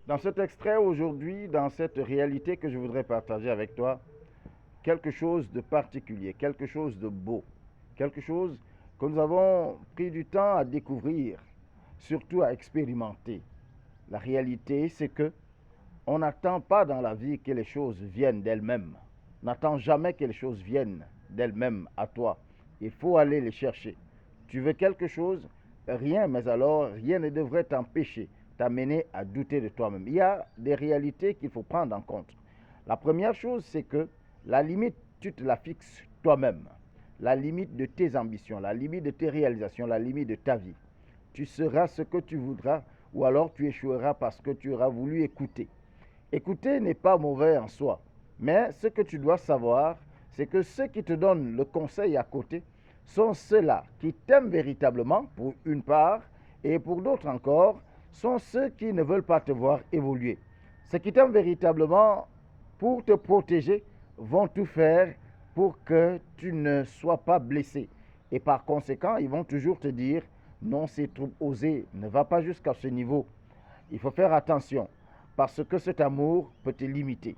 Dans cet extrait aujourd'hui, dans cette réalité que je voudrais partager avec toi, quelque chose de particulier, quelque chose de beau, quelque chose que nous avons pris du temps à découvrir, surtout à expérimenter. La réalité, c'est que on n'attend pas dans la vie que les choses viennent d'elles-mêmes. N'attends jamais que les choses viennent d'elles-mêmes à toi. Il faut aller les chercher. Tu veux quelque chose, rien, mais alors rien ne devrait t'empêcher, t'amener à douter de toi-même. Il y a des réalités qu'il faut prendre en compte. La première chose, c'est que la limite, tu te la fixes toi-même. La limite de tes ambitions, la limite de tes réalisations, la limite de ta vie. Tu seras ce que tu voudras ou alors tu échoueras parce que tu auras voulu écouter. Écouter n'est pas mauvais en soi, mais ce que tu dois savoir, c'est que ceux qui te donnent le conseil à côté sont ceux-là qui t'aiment véritablement, pour une part, et pour d'autres encore, sont ceux qui ne veulent pas te voir évoluer. Ceux qui t'aiment véritablement pour te protéger vont tout faire pour que tu ne sois pas blessé. Et par conséquent, ils vont toujours te dire, non, c'est trop osé, ne va pas jusqu'à ce niveau. Il faut faire attention parce que cet amour peut te limiter.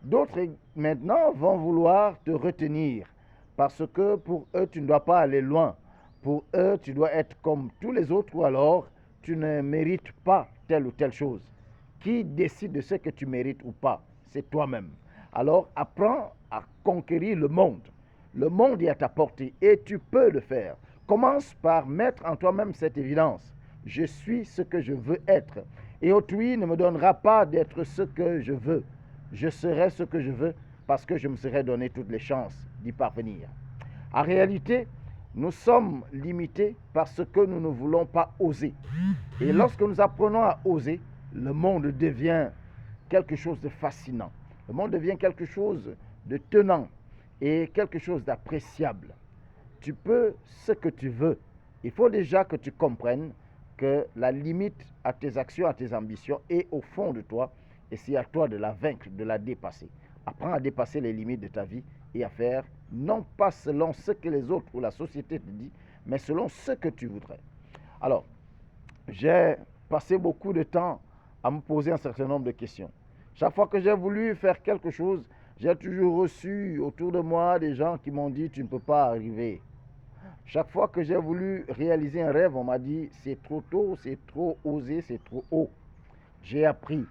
D'autres maintenant vont vouloir te retenir parce que pour eux, tu ne dois pas aller loin. Pour eux, tu dois être comme tous les autres ou alors tu ne mérites pas telle ou telle chose. Qui décide de ce que tu mérites ou pas? C'est toi-même. Alors apprends à conquérir le monde. Le monde est à ta portée et tu peux le faire. Commence par mettre en toi-même cette évidence. Je suis ce que je veux être. Et autrui ne me donnera pas d'être ce que je veux. Je serai ce que je veux parce que je me serai donné toutes les chances d'y parvenir. En réalité, nous sommes limités parce que nous ne voulons pas oser. Et lorsque nous apprenons à oser, le monde devient quelque chose de fascinant. Le monde devient quelque chose de tenant et quelque chose d'appréciable. Tu peux ce que tu veux. Il faut déjà que tu comprennes que la limite à tes actions, à tes ambitions est au fond de toi et c'est à toi de la vaincre, de la dépasser. Apprends à dépasser les limites de ta vie et à faire non pas selon ce que les autres ou la société te dit, mais selon ce que tu voudrais. Alors, j'ai passé beaucoup de temps à me poser un certain nombre de questions. Chaque fois que j'ai voulu faire quelque chose, j'ai toujours reçu autour de moi des gens qui m'ont dit tu ne peux pas arriver. Chaque fois que j'ai voulu réaliser un rêve, on m'a dit c'est trop tôt, c'est trop osé, c'est trop haut. J'ai appris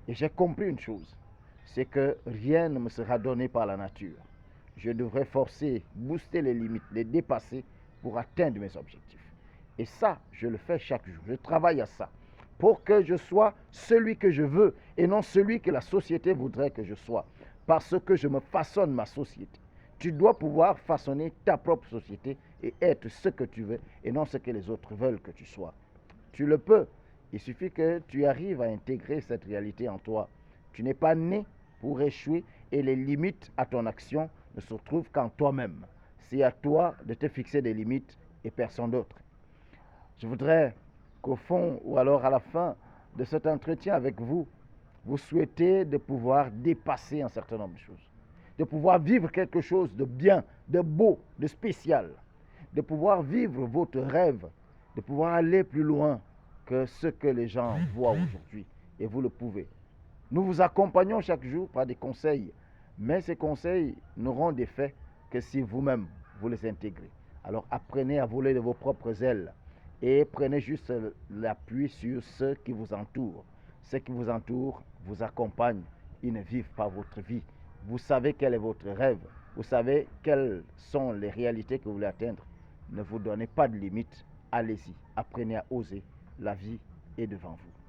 et j'ai compris une chose, c'est que rien ne me sera donné par la nature. Je devrais forcer, booster les limites, les dépasser pour atteindre mes objectifs. Et ça, je le fais chaque jour. Je travaille à ça pour que je sois celui que je veux et non celui que la société voudrait que je sois. Parce que je me façonne ma société. Tu dois pouvoir façonner ta propre société et être ce que tu veux et non ce que les autres veulent que tu sois. Tu le peux. Il suffit que tu arrives à intégrer cette réalité en toi. Tu n'es pas né pour échouer et les limites à ton action ne se trouvent qu'en toi-même. C'est à toi de te fixer des limites et personne d'autre. Je voudrais qu'au fond ou alors à la fin de cet entretien avec vous, vous souhaitez de pouvoir dépasser un certain nombre de choses, de pouvoir vivre quelque chose de bien, de beau, de spécial, de pouvoir vivre votre rêve, de pouvoir aller plus loin que ce que les gens voient aujourd'hui. Et vous le pouvez. Nous vous accompagnons chaque jour par des conseils, mais ces conseils n'auront d'effet que si vous-même vous les intégrez. Alors apprenez à voler de vos propres ailes et prenez juste l'appui sur ceux qui vous entourent. Ceux qui vous entourent vous accompagnent, ils ne vivent pas votre vie. Vous savez quel est votre rêve, vous savez quelles sont les réalités que vous voulez atteindre. Ne vous donnez pas de limites, allez-y, apprenez à oser, la vie est devant vous.